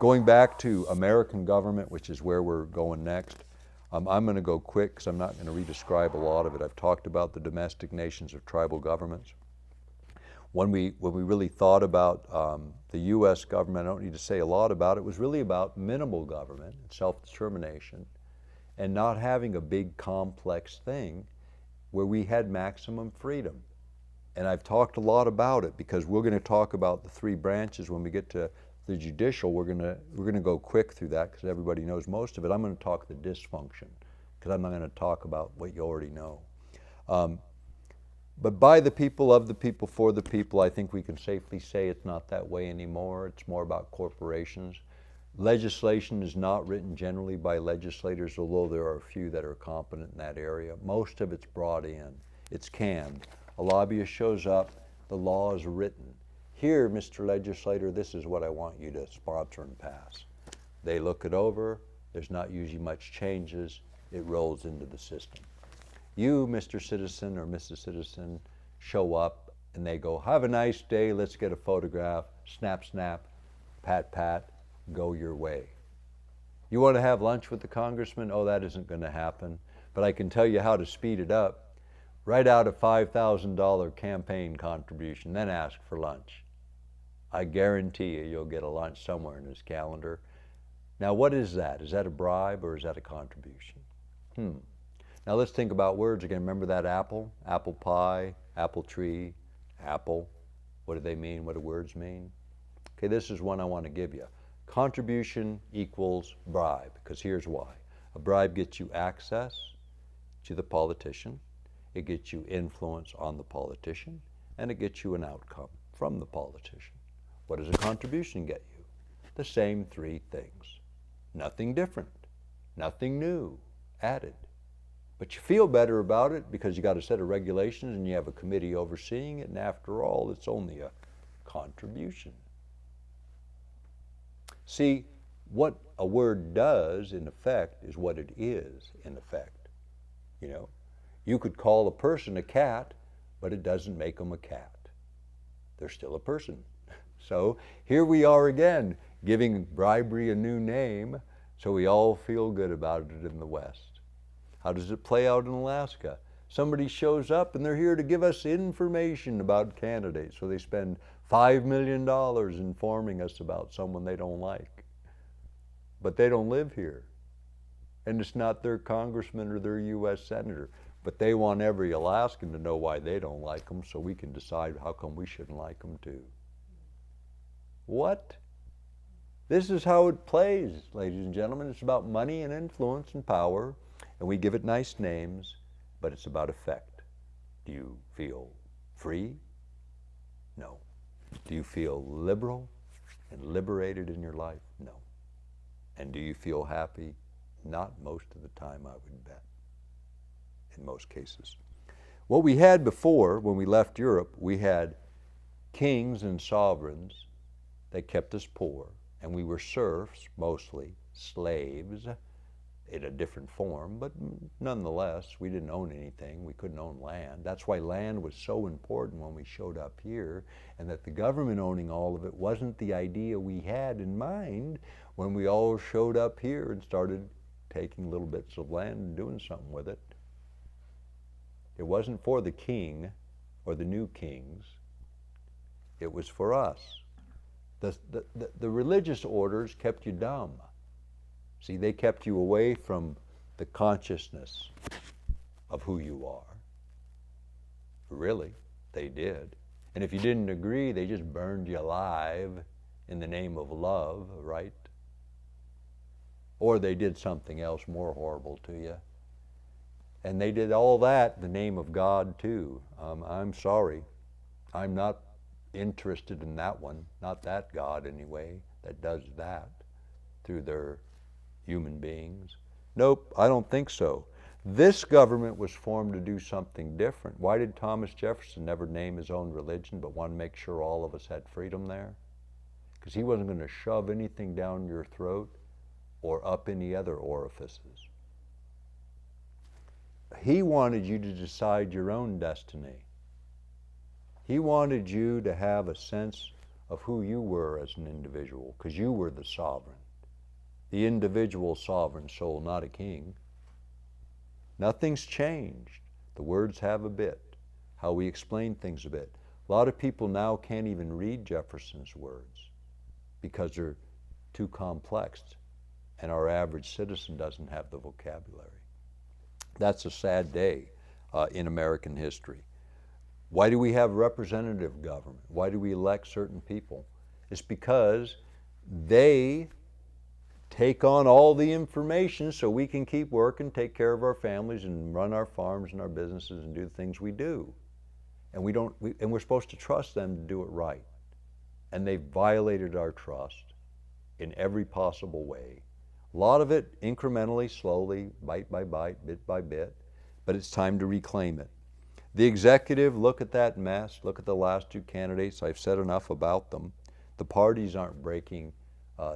Going back to American government, which is where we're going next, I'm going to go quick because I'm not going to re-describe a lot of it. I've talked about the domestic nations of tribal governments. When we really thought about the U.S. government, I don't need to say a lot about it, was really about minimal government and self-determination and not having a big complex thing where we had maximum freedom. And I've talked a lot about it because we're going to talk about the three branches when we get to the judicial. We're going to go quick through that because everybody knows most of it. I'm going to talk the dysfunction because I'm not going to talk about what you already know. But by the people, of the people, for the people, I think we can safely say it's not that way anymore. It's more about corporations. Legislation is not written generally by legislators, although there are a few that are competent in that area. Most of it's brought in. It's canned. A lobbyist shows up, the law is written. Here, Mr. Legislator, this is what I want you to sponsor and pass. They look it over, there's not usually much changes, it rolls into the system. You, Mr. Citizen or Mrs. Citizen, show up and they go, have a nice day, let's get a photograph, snap, snap, pat, pat, go your way. You want to have lunch with the congressman? Oh, that isn't going to happen, but I can tell you how to speed it up. Write out a $5,000 campaign contribution, then ask for lunch. I guarantee you'll get a lunch somewhere in his calendar. Now, what is that? Is that a bribe or is that a contribution? Now, let's think about words again. Remember that apple? Apple pie, apple tree, apple. What do they mean? What do words mean? Okay, this is one I want to give you. Contribution equals bribe, because here's why. A bribe gets you access to the politician. It gets you influence on the politician, and it gets you an outcome from the politician. What does a contribution get you? The same three things. Nothing different, nothing new added. But you feel better about it because you got a set of regulations and you have a committee overseeing it, and after all, it's only a contribution. See, what a word does in effect is what it is in effect. You know, you could call a person a cat, but it doesn't make them a cat. They're still a person. So here we are again, giving bribery a new name so we all feel good about it in the West. How does it play out in Alaska? Somebody shows up and they're here to give us information about candidates, so they spend $5 million informing us about someone they don't like. But they don't live here. And it's not their congressman or their U.S. senator. But they want every Alaskan to know why they don't like them so we can decide how come we shouldn't like them too. What? This is how it plays, ladies and gentlemen. It's about money and influence and power, and we give it nice names, but it's about effect. Do you feel free? No. Do you feel liberal and liberated in your life? No. And do you feel happy? Not most of the time, I would bet, in most cases. What we had before, when we left Europe, we had kings and sovereigns that kept us poor, and we were serfs, mostly, slaves, in a different form, but nonetheless, we didn't own anything. We couldn't own land. That's why land was so important when we showed up here, and that the government owning all of it wasn't the idea we had in mind when we all showed up here and started taking little bits of land and doing something with it. It wasn't for the king or the new kings. It was for us. The religious orders kept you dumb. See, they kept you away from the consciousness of who you are. Really, they did. And if you didn't agree, they just burned you alive in the name of love, right? Or they did something else more horrible to you. And they did all that in the name of God too. I'm sorry. I'm not interested in that one. Not that God anyway, that does that through their human beings. Nope, I don't think so. This government was formed to do something different. Why did Thomas Jefferson never name his own religion but want to make sure all of us had freedom there? Because he wasn't going to shove anything down your throat or up any other orifices. He wanted you to decide your own destiny. He wanted you to have a sense of who you were as an individual, because you were the sovereign. The individual sovereign soul, not a king. Nothing's changed. The words have a bit, how we explain things a bit. A lot of people now can't even read Jefferson's words because they're too complex, and our average citizen doesn't have the vocabulary. That's a sad day in American history. Why do we have representative government? Why do we elect certain people? It's because they take on all the information so we can keep working, take care of our families, and run our farms and our businesses and do the things we do. And we're supposed to trust them to do it right. And they've violated our trust in every possible way. A lot of it incrementally, slowly, bite by bite, bit by bit, but it's time to reclaim it. The executive, look at that mess, look at the last two candidates. I've said enough about them. The parties aren't breaking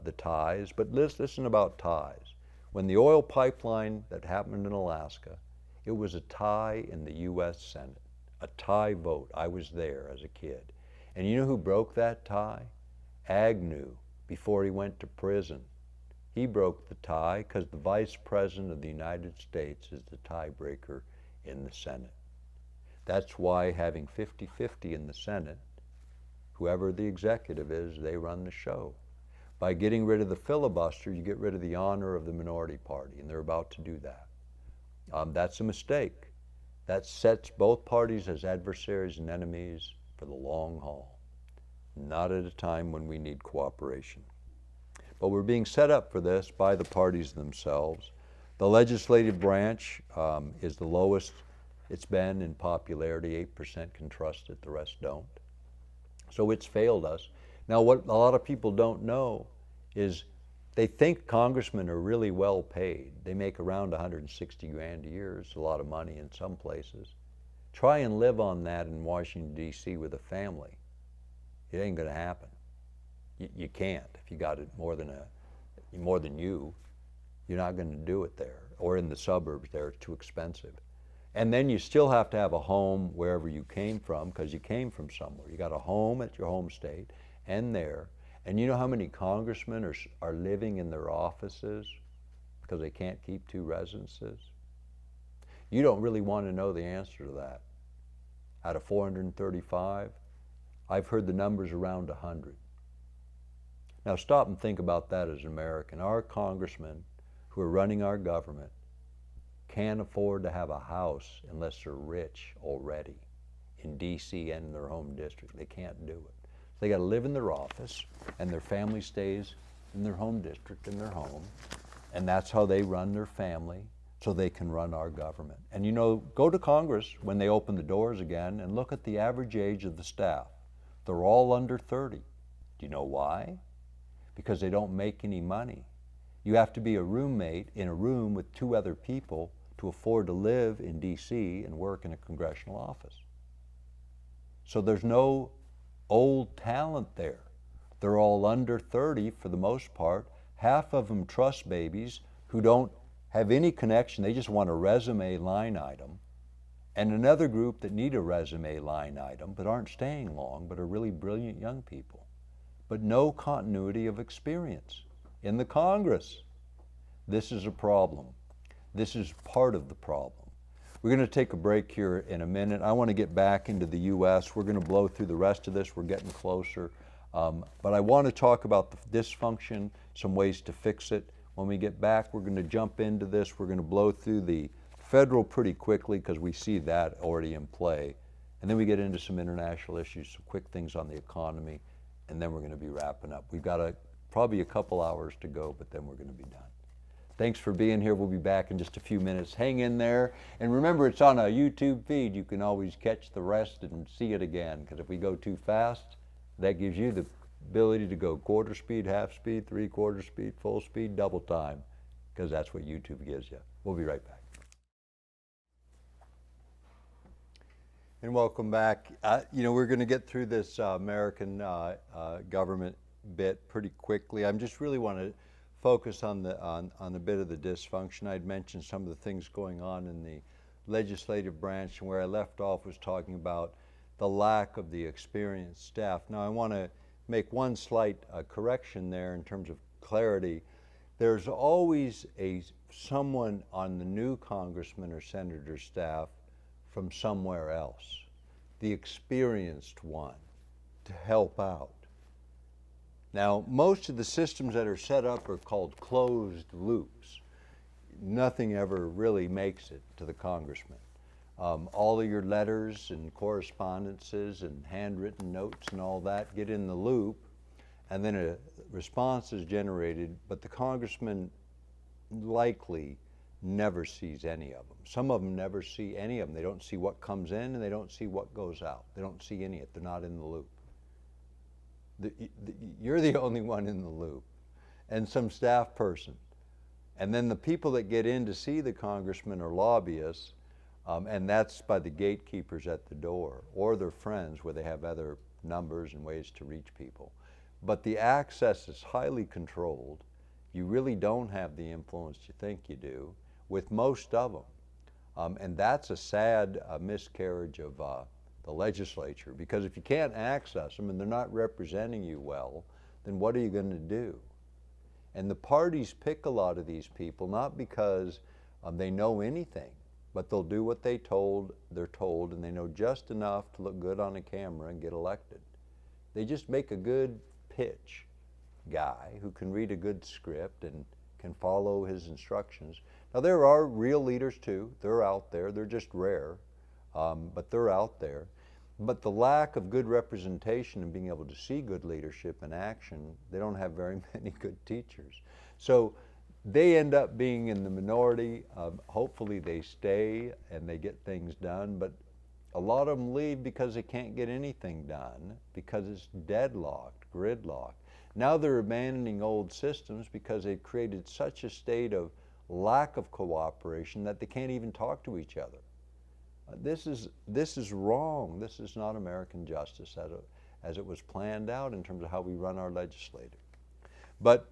the ties, but listen about ties. When the oil pipeline that happened in Alaska, it was a tie in the U.S. Senate, a tie vote. I was there as a kid. And you know who broke that tie? Agnew, before he went to prison. He broke the tie because the Vice President of the United States is the tiebreaker in the Senate. That's why having 50-50 in the Senate, whoever the executive is, they run the show. By getting rid of the filibuster, you get rid of the honor of the minority party, and they're about to do that. That's a mistake. That sets both parties as adversaries and enemies for the long haul, not at a time when we need cooperation. But we're being set up for this by the parties themselves. The legislative branch is the lowest it's been in popularity. 8% can trust it, the rest don't. So it's failed us. Now, what a lot of people don't know is they think congressmen are really well paid. They make around 160 grand a year. It's a lot of money in some places. Try and live on that in Washington, D.C. with a family. It ain't going to happen. You can't. If you got it more than you, you're not going to do it there. Or in the suburbs there, it's too expensive. And then you still have to have a home wherever you came from, because you came from somewhere. You got a home at your home state and there. And you know how many congressmen are living in their offices because they can't keep two residences? You don't really want to know the answer to that. Out of 435, I've heard the numbers around 100. Now stop and think about that as an American. Our congressmen who are running our government can't afford to have a house unless they're rich already in D.C. and in their home district. They can't do it. They got to live in their office, and their family stays in their home district, in their home, and that's how they run their family so they can run our government. And you know, go to Congress when they open the doors again and look at the average age of the staff. They're all under 30. Do you know why? Because they don't make any money. You have to be a roommate in a room with two other people to afford to live in D.C. and work in a congressional office. So there's no old talent there. They're all under 30 for the most part. Half of them trust babies who don't have any connection. They just want a resume line item. And another group that need a resume line item but aren't staying long, but are really brilliant young people. But no continuity of experience in the Congress. This is a problem. This is part of the problem. We're going to take a break here in a minute. I want to get back into the U.S. We're going to blow through the rest of this. We're getting closer. But I want to talk about the dysfunction, some ways to fix it. When we get back, we're going to jump into this. We're going to blow through the federal pretty quickly because we see that already in play. And then we get into some international issues, some quick things on the economy, and then we're going to be wrapping up. We've got probably a couple hours to go, but then we're going to be done. Thanks for being here. We'll be back in just a few minutes. Hang in there. And remember, it's on a YouTube feed. You can always catch the rest and see it again, because if we go too fast, that gives you the ability to go quarter speed, half speed, 3/4 speed, full speed, double time, because that's what YouTube gives you. We'll be right back. And welcome back. We're going to get through this American government bit pretty quickly. I just really want to focus on a bit of the dysfunction. I'd mentioned some of the things going on in the legislative branch, and where I left off was talking about the lack of the experienced staff. Now I want to make one slight correction there in terms of clarity. There's always someone on the new congressman or senator staff from somewhere else, the experienced one, to help out. Now, most of the systems that are set up are called closed loops. Nothing ever really makes it to the congressman. All of your letters and correspondences and handwritten notes and all that get in the loop, and then a response is generated, but the congressman likely never sees any of them. Some of them never see any of them. They don't see what comes in and they don't see what goes out. They don't see any of it. They're not in the loop. You're the only one in the loop, and some staff person. And then the people that get in to see the congressman are lobbyists, and that's by the gatekeepers at the door, or their friends where they have other numbers and ways to reach people. But the access is highly controlled. You really don't have the influence you think you do with most of them. And that's a sad miscarriage of the legislature, because if you can't access them and they're not representing you well, then what are you going to do? And the parties pick a lot of these people not because they know anything, but they'll do what they're told, and they know just enough to look good on a camera and get elected. They just make a good pitch guy who can read a good script and can follow his instructions. Now, there are real leaders too. They're out there. They're just rare, but they're out there. But the lack of good representation and being able to see good leadership in action, they don't have very many good teachers. So they end up being in the minority. Hopefully they stay and they get things done, but a lot of them leave because they can't get anything done because it's deadlocked, gridlocked. Now they're abandoning old systems because they've created such a state of lack of cooperation that they can't even talk to each other. This is wrong. This is not American justice as it was planned out in terms of how we run our legislature. But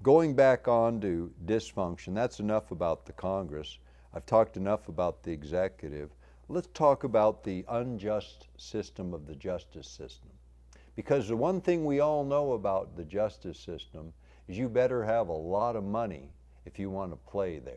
going back on to dysfunction, that's enough about the Congress. I've talked enough about the executive. Let's talk about the unjust system of the justice system. Because the one thing we all know about the justice system is you better have a lot of money if you want to play there.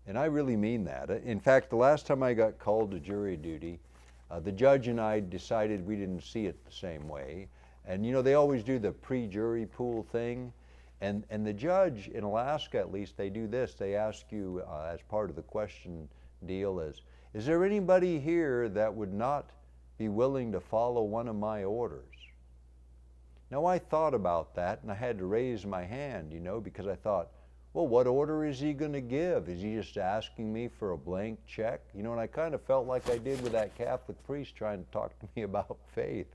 And I really mean that. In fact, the last time I got called to jury duty, the judge and I decided we didn't see it the same way. And you know, they always do the pre-jury pool thing. And the judge, in Alaska at least, they do this. They ask you as part of the question deal is there anybody here that would not be willing to follow one of my orders? Now, I thought about that, and I had to raise my hand, you know, because I thought, well, what order is he going to give? Is he just asking me for a blank check? You know, and I kind of felt like I did with that Catholic priest trying to talk to me about faith.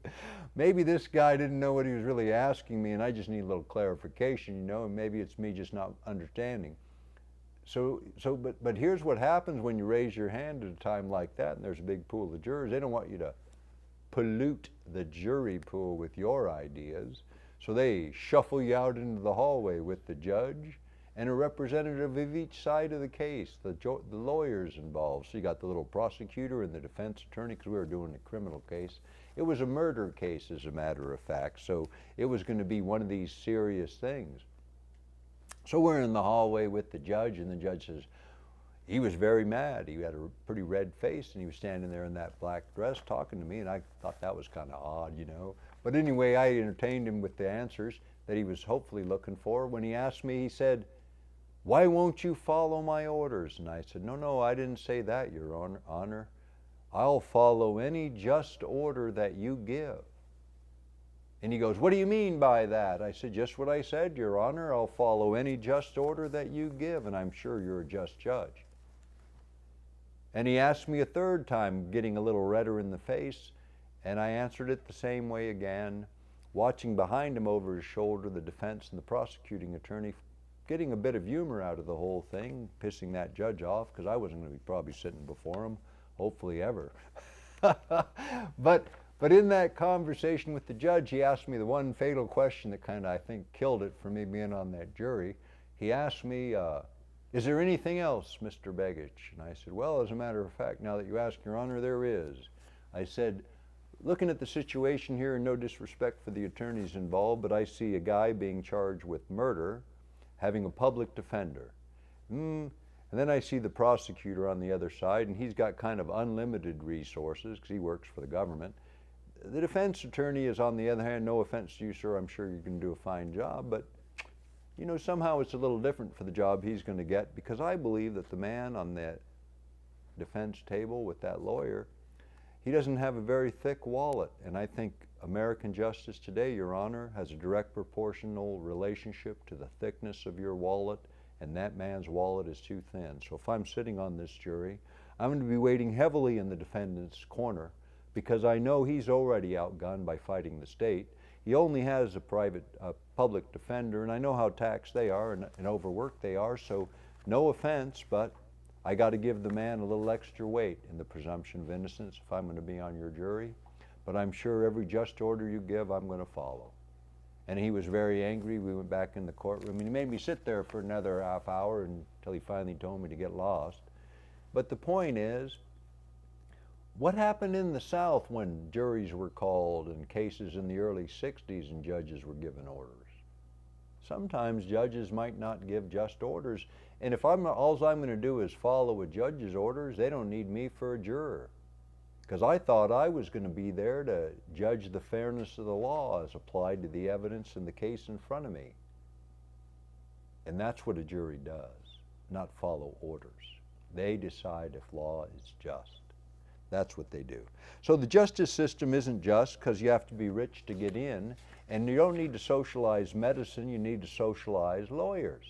Maybe this guy didn't know what he was really asking me, and I just need a little clarification, you know, and maybe it's me just not understanding. But here's what happens when you raise your hand at a time like that, and there's a big pool of jurors. They don't want you to pollute the jury pool with your ideas, so they shuffle you out into the hallway with the judge and a representative of each side of the case, the lawyers involved. So you got the little prosecutor and the defense attorney, because we were doing a criminal case. It was a murder case, as a matter of fact, so it was going to be one of these serious things. So we're in the hallway with the judge, and the judge says, he was very mad. He had a pretty red face, and he was standing there in that black dress talking to me, and I thought that was kind of odd, you know. But anyway, I entertained him with the answers that he was hopefully looking for. When he asked me, he said, "Why won't you follow my orders?" And I said, no, I didn't say that, Your Honor. I'll follow any just order that you give. And he goes, "What do you mean by that?" I said, "Just what I said, Your Honor. I'll follow any just order that you give, and I'm sure you're a just judge." And he asked me a third time, getting a little redder in the face, and I answered it the same way again, watching behind him over his shoulder the defense and the prosecuting attorney, getting a bit of humor out of the whole thing, pissing that judge off, because I wasn't going to be probably sitting before him, hopefully ever. But in that conversation with the judge, he asked me the one fatal question that kind of, I think, killed it for me being on that jury. He asked me, "Is there anything else, Mr. Begich?" And I said, "Well, as a matter of fact, now that you ask, Your Honor, there is." I said, looking at the situation here, and no disrespect for the attorneys involved, but I see a guy being charged with murder, having a public defender. And then I see the prosecutor on the other side, and he's got kind of unlimited resources because he works for the government. The defense attorney is, on the other hand, no offense to you, sir, I'm sure you can do a fine job, but you know, somehow it's a little different for the job he's going to get, because I believe that the man on that defense table with that lawyer, he doesn't have a very thick wallet. And I think American justice today, Your Honor, has a direct proportional relationship to the thickness of your wallet, and that man's wallet is too thin. So if I'm sitting on this jury, I'm going to be waiting heavily in the defendant's corner, because I know he's already outgunned by fighting the state. He only has a public defender, and I know how taxed they are and overworked they are, so no offense, but I got to give the man a little extra weight in the presumption of innocence if I'm going to be on your jury. But I'm sure every just order you give, I'm going to follow. And he was very angry. We went back in the courtroom, and he made me sit there for another half hour until he finally told me to get lost. But the point is, what happened in the South when juries were called in cases in the early 60s and judges were given orders? Sometimes judges might not give just orders, and if all I'm going to do is follow a judge's orders, they don't need me for a juror, because I thought I was going to be there to judge the fairness of the law as applied to the evidence in the case in front of me. And that's what a jury does, not follow orders. They decide if law is just. That's what they do. So the justice system isn't just because you have to be rich to get in, and you don't need to socialize medicine, you need to socialize lawyers.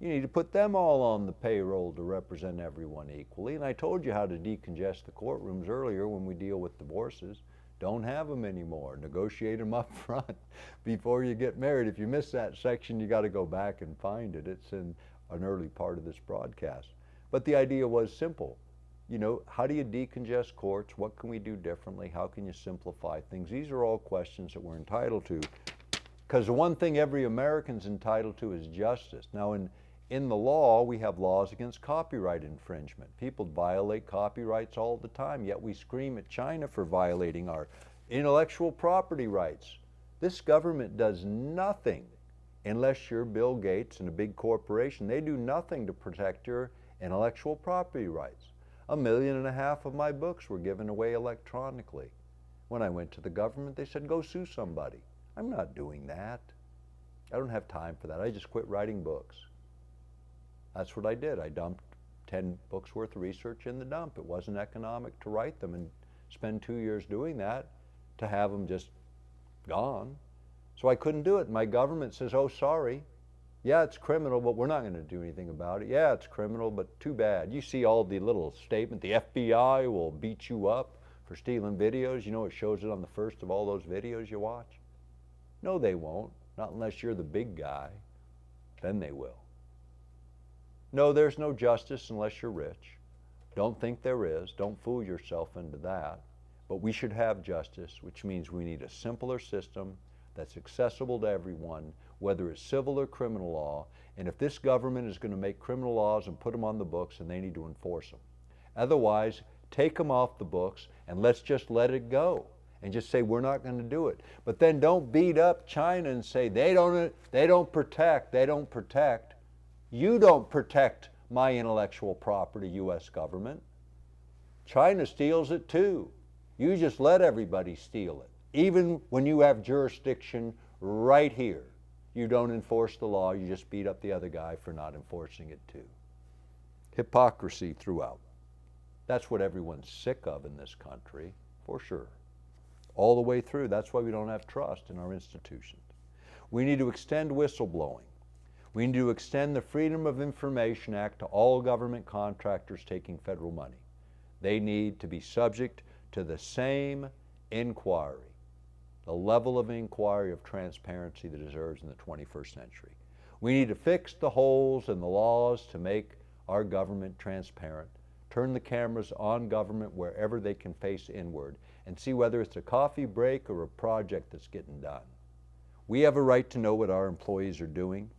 You need to put them all on the payroll to represent everyone equally. And I told you how to decongest the courtrooms earlier when we deal with divorces. Don't have them anymore. Negotiate them up front before you get married. If you miss that section, you got to go back and find it. It's in an early part of this broadcast. But the idea was simple. You know, how do you decongest courts? What can we do differently? How can you simplify things? These are all questions that we're entitled to, because the one thing every American's entitled to is justice. Now, in the law, we have laws against copyright infringement. People violate copyrights all the time, yet we scream at China for violating our intellectual property rights. This government does nothing unless you're Bill Gates and a big corporation. They do nothing to protect your intellectual property rights. 1.5 million of my books were given away electronically. When I went to the government, they said, go sue somebody. I'm not doing that. I don't have time for that. I just quit writing books. That's what I did. I dumped 10 books worth of research in the dump. It wasn't economic to write them and spend 2 years doing that to have them just gone. So I couldn't do it. My government says, oh, sorry. Yeah, it's criminal, but we're not going to do anything about it. Yeah, it's criminal, but too bad. You see all the little statement, the FBI will beat you up for stealing videos. You know, it shows it on the first of all those videos you watch. No, they won't. Not unless you're the big guy. Then they will. No, there's no justice unless you're rich. Don't think there is. Don't fool yourself into that. But we should have justice, which means we need a simpler system that's accessible to everyone, whether it's civil or criminal law. And if this government is going to make criminal laws and put them on the books, then they need to enforce them. Otherwise, take them off the books and let's just let it go and just say we're not going to do it. But then don't beat up China and say they don't protect. You don't protect my intellectual property, U.S. government. China steals it too. You just let everybody steal it. Even when you have jurisdiction right here, you don't enforce the law, you just beat up the other guy for not enforcing it too. Hypocrisy throughout. That's what everyone's sick of in this country, for sure. All the way through. That's why we don't have trust in our institutions. We need to extend whistleblowing. We need to extend the Freedom of Information Act to all government contractors taking federal money. They need to be subject to the same inquiry, the level of inquiry of transparency that deserves in the 21st century. We need to fix the holes in the laws to make our government transparent, turn the cameras on government wherever they can face inward, and see whether it's a coffee break or a project that's getting done. We have a right to know what our employees are doing.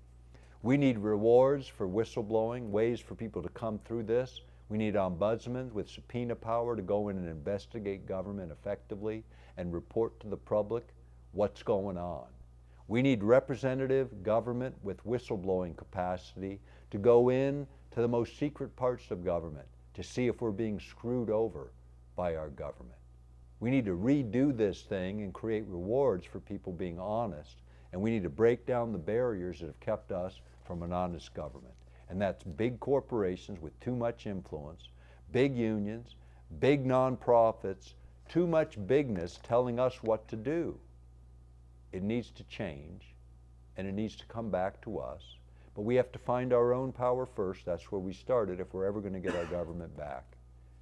We need rewards for whistleblowing, ways for people to come through this. We need ombudsmen with subpoena power to go in and investigate government effectively and report to the public what's going on. We need representative government with whistleblowing capacity to go in to the most secret parts of government to see if we're being screwed over by our government. We need to redo this thing and create rewards for people being honest, and we need to break down the barriers that have kept us from an honest government. And that's big corporations with too much influence, big unions, big nonprofits, too much bigness telling us what to do. It needs to change, and it needs to come back to us. But we have to find our own power first. That's where we started if we're ever going to get our government back.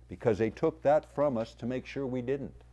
Because they took that from us to make sure we didn't.